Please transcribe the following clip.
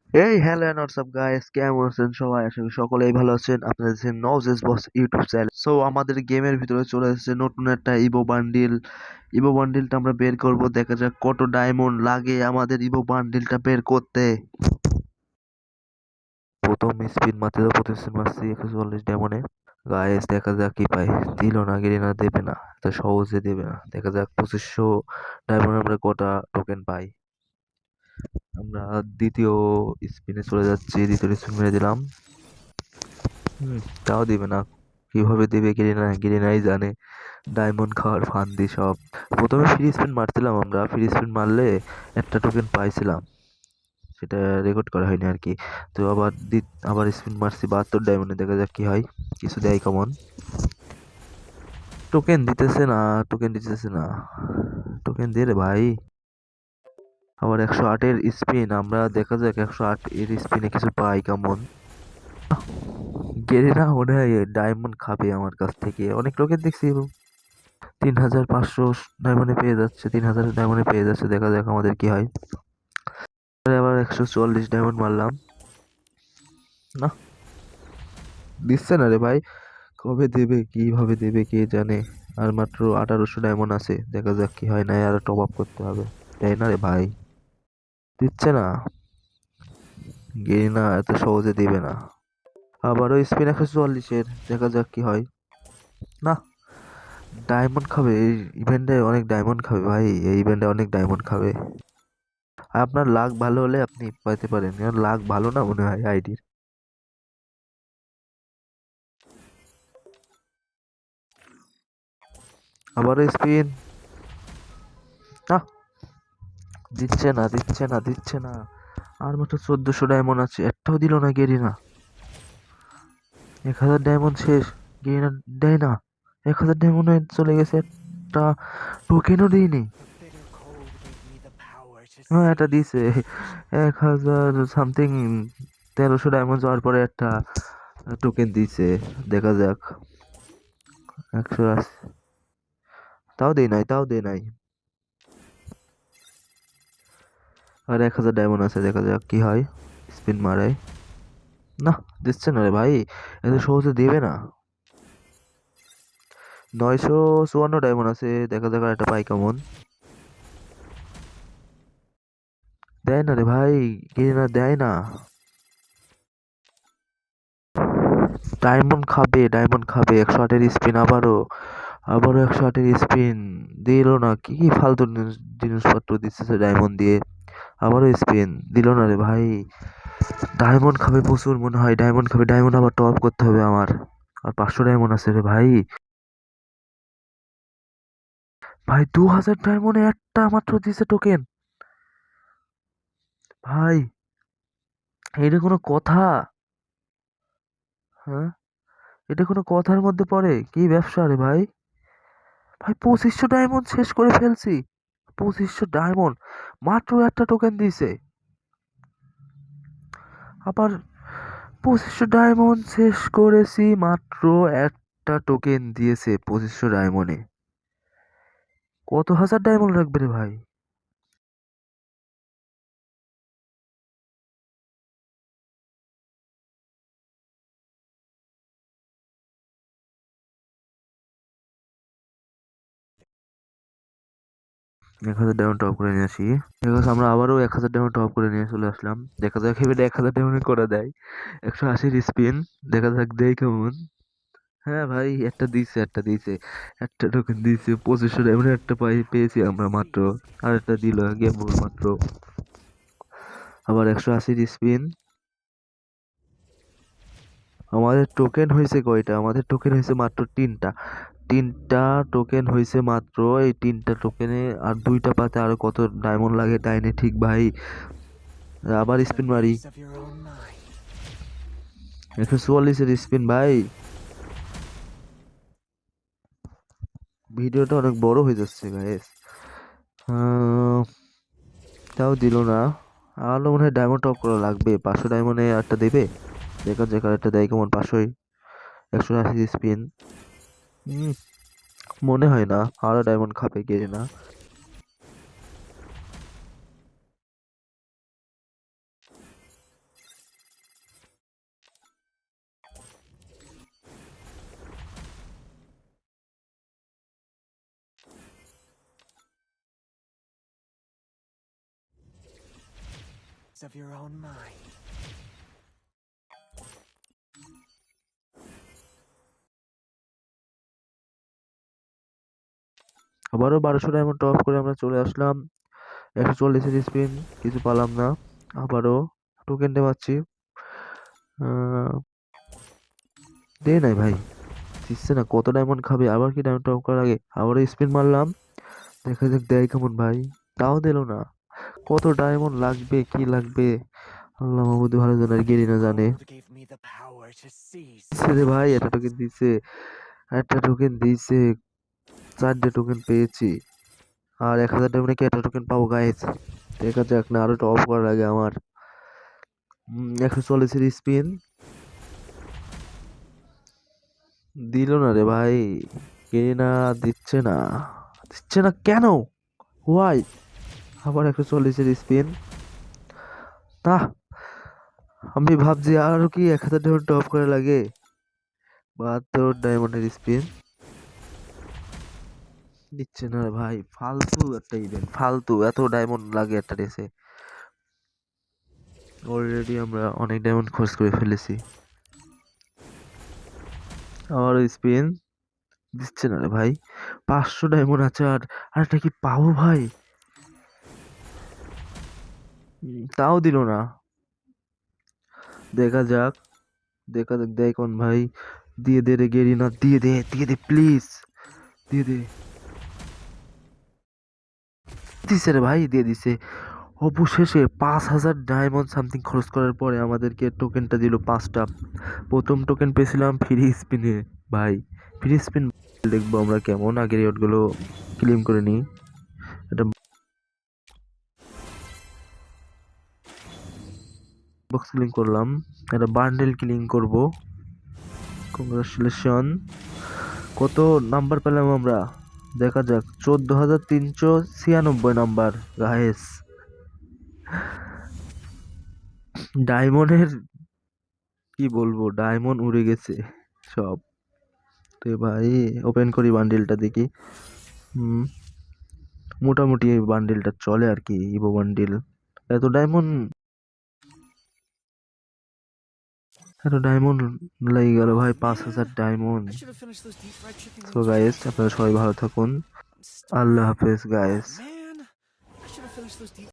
এই hello and WhatsApp guys, কেমন আছেন সবাই? আশা করি সকলেই ভালো আছেন। আপনাদের দেখছেন নওজেস বস ইউটিউব চ্যানেল। সো আমাদের গেমের ভিতরে চলে এসেছে নতুন একটা ইভো বান্ডিল। ইভো বান্ডিলটা আমরা বের করব, দেখা যাক কত ডায়মন্ড লাগে আমাদের ইভো বান্ডিলটা বের করতে। প্রথম স্পিন মারতে তো প্রথম স্পিন মারছি 144 ডায়মন্ডে। গাইস দেখা যাক কি পাই। দিল না, গেরিনা দেবে না, এত সহজে দেবে না। দেখা যাক 2500 ডায়মন্ড আমরা কটা টোকেন পাই। আমরা দ্বিতীয় স্পিনে চলে যাচ্ছি, দ্বিতীয় স্পিন মেরে দিলাম। তাও দিবে না। কিভাবে দিবে গেরিনা, গেরিনাই জানে। ডায়মন্ড খাওয়ার ফান্দি সব। প্রথমে ফ্রি স্পিন মারছিলাম, আমরা ফ্রি স্পিন মারলে একটা টোকেন পাইছিলাম, সেটা রেকর্ড করা হয়নি আর কি। তো আবার স্পিন মারছি 72 ডায়মন্ডে, দেখা যাক কি হয়। কিছু দেয় কমন। টোকেন দিতেছে না, টোকেন দিতেছে না। টোকেন দে রে ভাই। আবার 108-এর স্পিন, আমরা দেখা যাক 108-এর স্পিনে কিছু পাই কেমন। গেরিনা মনে হয় ডায়মন্ড খাবে আমার কাছ থেকে, অনেক টোকেন দেখছি। 3500 ডায়মন্ডে পেয়ে যাচ্ছে, 3000 ডায়মন্ডে পেয়ে যাচ্ছে। দেখা যাক আমাদের কি হয়। আবার 144 ডায়মন্ড মারলাম। না, দিচ্ছে না রে ভাই। কবে দেবে, কিভাবে দেবে কে জানে। আর মাত্র 1800 ডায়মন্ড আছে, দেখা যাক কি হয়। না আর টপ আপ করতে হবে। তাই না রে ভাই, দিচ্ছে না। গেরিনা এত সহজে দিবে না। আবারও স্পিন 144-এর, দেখা যাক কি হয়। না, ডায়মন্ড খাবে এই ইভেন্টে, অনেক ডায়মন্ড খাবে ভাই, এই ইভেন্টে অনেক ডায়মন্ড খাবে। আপনার লাক ভালো হলে আপনি পাইতে পারেন, লাক ভালো না মনে হয় আইডির। আবারও স্পিন। না, দিচ্ছে না, দিচ্ছে না, দিচ্ছে না। আর মাত্র 1400 ডায়মন্ড আছে, একটাও দিল না গেরিনা। 1000 ডায়মন্ড শেষ, গেরিনা দেয় না। 1000 ডায়মন্ডে চলে গেছে, একটা টোকেনও দিইনি। হ্যাঁ, এটা দিছে 1000 সামথিং, 1300 ডায়মন্ড যাওয়ার পরে একটা টোকেন দিছে। দেখা যাক। 180, তাও দেই নাই, তাও দেই নাই। আর 1000 ডায়মন্ড আছে, দেখা যাক কি হয়। স্পিন মারাই। না, দিচ্ছে না রে ভাই, এত সহজে দেবে না। 954 ডায়মন্ড আছে, দেখা যাক আর একটা পাই কেমন। দেয় না রে ভাই, কে না দেয় না। ডায়মন্ড খাবে, ডায়মন্ড খাবে। 108-এর স্পিন, আবারও 108-এর স্পিন। দিল না, কি কি ফালতু জিনিসপত্র দিচ্ছে ডায়মন্ড দিয়ে। আবারও স্পিন, দিল না রে ভাই। ডায়মন্ড খাবে প্রচুর মনে হয়, ডায়মন্ড খাবে। ডায়মন্ড আবার টপ করতে হবে আমার। আর 500 ডায়মন্ড আছে রে ভাই। ভাই 2000 ডায়মন্ডে একটা মাত্র দিছে টোকেন। ভাই, এটা কোনো কথা? হ্যাঁ, এটা কোনো কথার মধ্যে পড়ে? কি ব্যবসা রে ভাই। ভাই 2500 ডায়মন্ড শেষ করে ফেলছি। 2500 ডায়মন্ড, মাত্র একটা টোকেন দিছে। আবার 2500 ডায়মন্ড শেষ করেছি, মাত্র একটা টোকেন দিয়েছে 2500 ডায়মন্ডে। কত হাজার ডায়মন্ড লাগবে রে ভাই। 1000 ডায়মন্ড টপ করে নিয়ে আসি। ঠিক আছে, আমরা আবারও 1000 ডায়মন্ড টপ করে নিয়ে চলে আসলাম। দেখা যাক এবার 1000 ডায়মন্ড করে দেয়। 180-র স্পিন, দেখা যাক দেয় কেমন। হ্যাঁ ভাই, একটা দিছে, একটা দিছে। একটা টোকেন দিছে 2500 ডায়মন্ড, একটা পেয়েছি আমরা মাত্র। আর একটা দিল গেম মাত্র। আবার 180-র স্পিন। আমাদের টোকেন হয়েছে কয়টা? আমাদের টোকেন হয়েছে মাত্র তিনটা। তিনটা টোকেন হয়েছে মাত্র। এই তিনটা টোকেনে আর দুইটা পাতে আরো কত ডায়মন্ড লাগে তাই ঠিক ভাই। আবার স্পিন মারি। 144-এর স্পিন ভাই। ভিডিওটা অনেক বড় হয়ে যাচ্ছে গাইস। তাও দিল না। আরো মনে হয় ডায়মন্ড টপ করা লাগবে, 500 ডায়মন্ডে একটা দেবে। দেখা যাক আর একটা দেয় কেমন। 500, 180 স্পিন। হম, মনে হয় না আরো ডায়মন্ড খাবে কে না। secrets of your own mind. আবারও 1200 ডায়মন্ড টপ করে আমরা চলে আসলাম। 140 এর স্পিন, কিছু পালাম না। আবারও টোকেনটা পাচ্ছি। দে নাই ভাই, দিচ্ছে না। কত ডায়মন্ড খাবে? আবার কি ডায়মন্ড টপ করার আগে আবারও স্পিন মারলাম, দেখা যাক দেয় কেমন ভাই। তাও দিল না। কত ডায়মন্ড লাগবে, কি লাগবে আল্লাহ মাহবুদ ভালো জানে, আর গেরি না জানে। Gold gave me the power to seize দিছে রে ভাই, একটা টোকেন situations. দিছে, একটা টোকেন দিছে, 4টে টোকেন পেয়েছি। আর 1000 ডায়মন্ডে কি একটা টোকেন পাবো গাইস? দেখা যাক না, আরো টপ করার আগে আমার 140 এর স্পিন দিল না রে ভাই। গেরি না, দিচ্ছে না, দিচ্ছে না কেন? ওয়াই? আবার 140 এর স্পিন। তা আমি ভাবছি আরো কি 1000 ডায়মন্ড টপ করে লাগে। 72 ডায়মন্ডের স্পিন দিচ্ছে না রে ভাই। ফালতু একটা ইভেন্ট, ফালতু। এত ডায়মন্ড লাগে একটা রেসে? অলরেডি আমরা অনেক ডায়মন্ড খরচ করে ফেলেছি। আবার স্পিন দিচ্ছে না রে ভাই। 500 ডায়মন্ড আছে, আর এটা কি পাবো ভাই? তাও দিল না। দেখা যাক, দেখা যাক দেয় কোন ভাই। দিয়ে দে রে গেরি না, দিয়ে দে, দিয়ে দে প্লিজ, দিয়ে দে। দিছে রে ভাই, দিয়ে দিছে। অবশেষে 5000 ডায়মন্ড সামথিং খরচ করার পরে আমাদেরকে টোকেনটা দিল 5টা। প্রথম টোকেন পেয়েছিলাম ফ্রি স্পিনে ভাই। ফ্রি স্পিন দেখবো আমরা কেমন। আগে রেওয়ার্ডগুলো ক্লেম করে নিই। এটা বক্স ক্লিং করলাম, একটা বান্ডেল ক্লিং করব। কংগ্রাচুলেশন। কত নাম্বার পেলাম আমরা? দেখা যাক, 14396 নাম্বার গাইস। ডায়মন্ডের কি বলবো, ডায়মন্ড উড়ে গেছে সব। তো ভাই ওপেন করি বান্ডেলটা, দেখি। হুম, মোটামুটি এই বান্ডেলটা চলে আর কি, ইভো বান্ডেল। এত ডায়মন্ড, এত ডায়মন্ড লেগে গেল ভাই, 5000 diamond. I should have finished those deep fried chicken so wings guys, yesterday. আপনারা সবাই ভালো থাকুন। I'm starving. আল্লাহ হাফেজ guys. Man, I should have finished those deep